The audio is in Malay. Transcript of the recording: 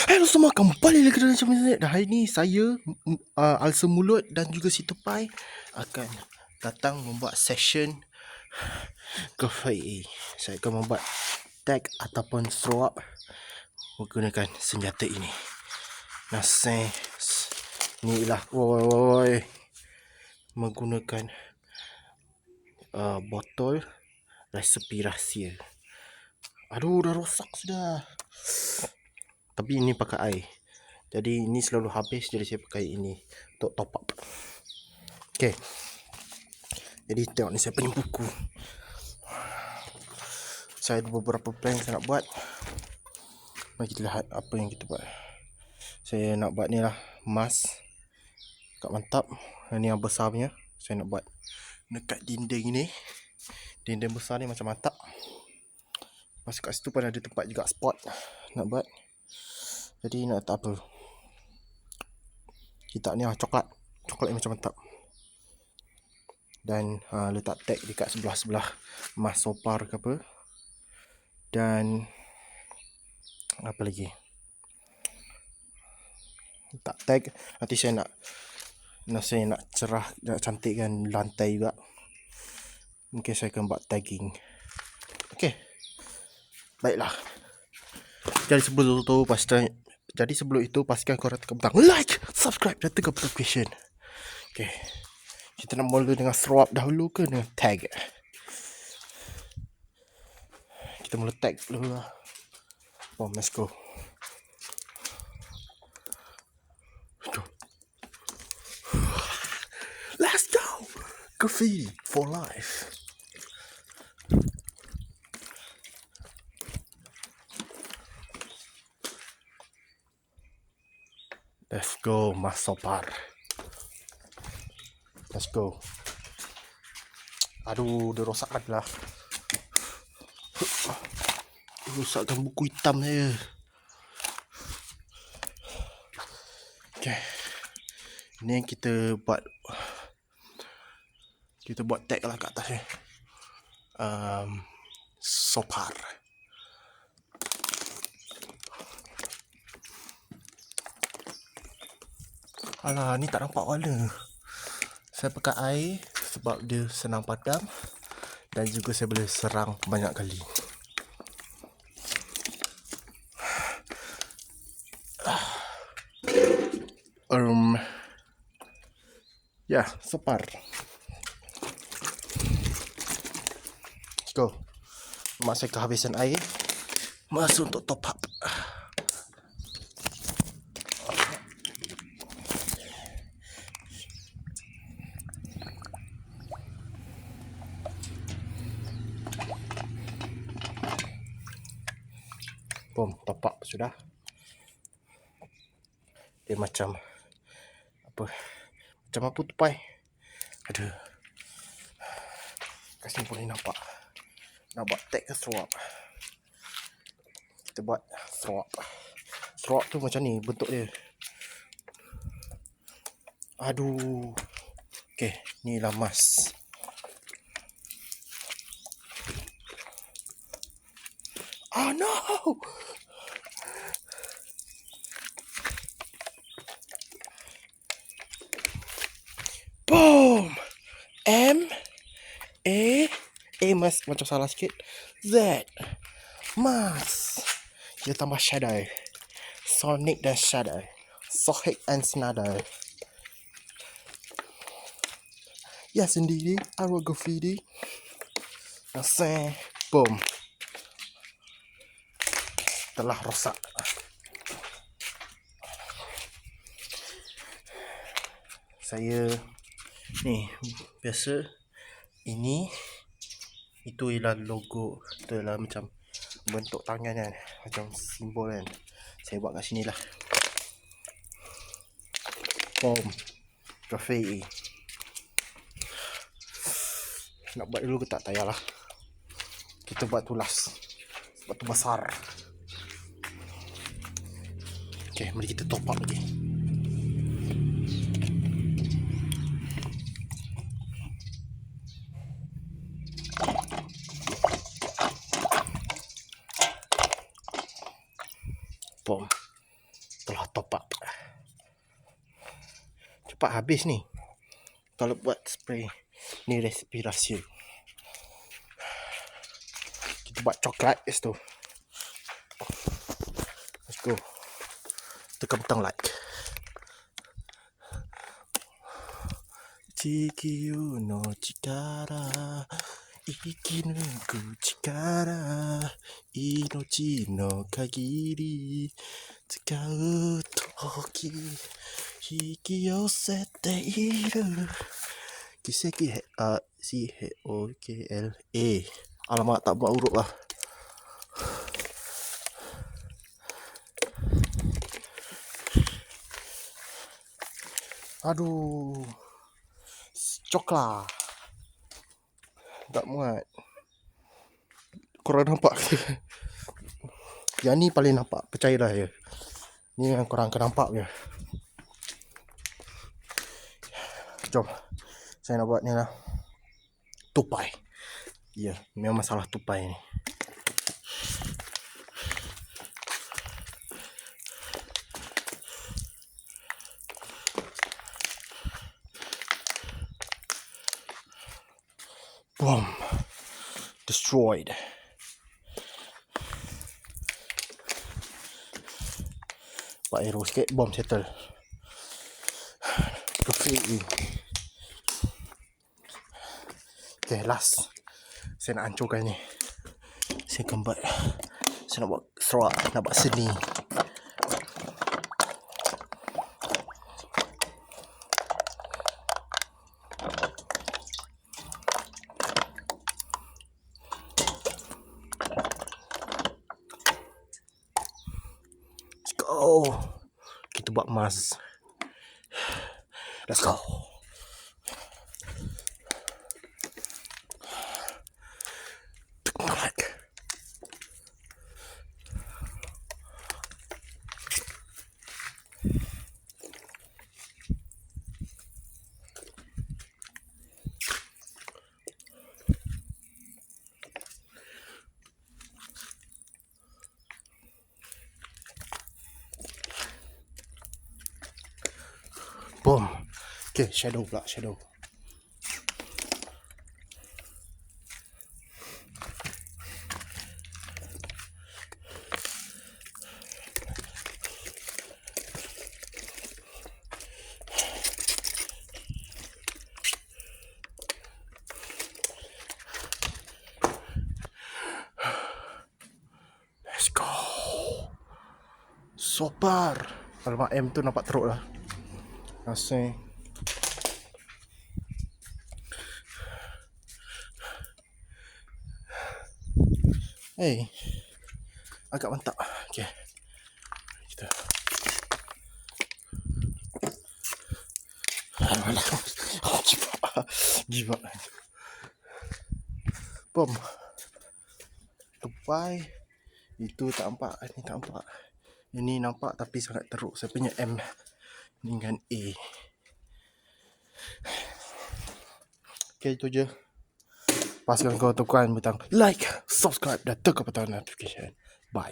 Hello semua, kembali lagi dalam channel ini. Dan hari ini saya Alsa Mulut dan juga si Tupai akan datang membuat session giveaway. Saya akan membuat tag ataupun throw up menggunakan senjata ini. Nasi inilah woi menggunakan botol resepi rahsia. Aduh, dah rosak sudah. Tapi ini pakai air. Jadi ini selalu habis, jadi saya pakai ini untuk top up. Okay. Jadi tengok ni saya punya buku. Saya ada beberapa plan yang saya nak buat. Mari kita lihat apa yang kita buat. Saya nak buat ni lah, mask kat mantap. Ini yang besar punya. Saya nak buat dekat dinding ni. Dinding besar ni macam mantap. Masuk kat situ pun ada tempat juga spot nak buat. Jadi nak letak apa? Kita ni coklat. Coklat yang macam mantap. Dan letak tag dekat sebelah-sebelah mas sopar ke apa. Dan apa lagi? Letak tag. Nanti saya nak cerah, nak cantikkan lantai juga. Mungkin saya akan buat tagging. Okey. Baiklah. Jadi sebelum itu pastikan korang tekan butang like, subscribe dan tekan butang notification. Okey. Kita nak mula dengan throw up dahulu ke dengan tag? Kita mula tag dulu lah. Let's go. Let's go. Graffiti for life. Let's go, Mas Sopar. Let's go. Aduh, dia rosakkan lah. Rosakkan buku hitam saya. Okay. Ini yang kita buat. Kita buat tag lah kat atas ni. Sopar. Alah, ni tak nampak warna. Saya pakai air sebab dia senang padam. Dan juga saya boleh serang banyak kali. Ya, Sopar. Let's go. Mak saya kehabisan air. Masuk untuk top up. Boom, top up sudah. Dia macam apa? Macam apa Tupai? Aduh. Kasih boleh nampak. Nak buat tag ke throw up? Kita buat throw up. Throw up tu macam ni bentuk dia. Aduh. Okay, ni lah mask. Oh no! Boom! Mas macam salah sikit. Z. Mas. Dia tambah shadow. Sonic dan shadow. Sonic and shadow. Ya sendiri. Arrow graffiti. Nasi. Boom. Telah rosak. Saya ni biasa ini itu ialah logo, itu ialah macam bentuk tangan kan, macam simbol kan. Saya buat kat sini lah. Boom. Graffiti. Nak buat dulu ke tak payahlah. Kita buat tu last. Sebab tu besar. Okay, mari kita top up lagi. Boom. telah top up. Cepat habis ni kalau buat spray ni resipi rahsia. Kita buat coklat kat situ. Let's go. Tekan butang like. Chikyu no chikara, ikinuku chikara, inochi no kagiri, tsukau toki, hikiyosete iru. Kiseki CHOKLA. Alamak, tak buat huruf lah. Aduh, coklat tak muat. Korang nampak ke? Yang ni paling nampak, percaya dah ya. Ni yang korang akan nampak je. Jom, saya nak buat ni lah. Tupai. Ya, memang masalah tupai ni. Boom. Destroyed. Pak arrow sikit, bom settle. Completely. Okay, last. Saya nak hancurkan ni. Saya akan buat. Saya nak buat throw up, nak buat seni. Let's go. Kita buat emas. Let's go. Boom. Okay, shadow pula, shadow. Let's go. Sopar. Alamak, M tu nampak teruk lah. Asyik. Hey, agak mantap. Okay, kita jibat. Bom. Tupai. Itu tak nampak, ini tak nampak. Ini nampak tapi sangat teruk. Saya punya M dengan A. Okay, itu je. Pastikan kau tekan butang like, subscribe dan tekan butang notification. Bye.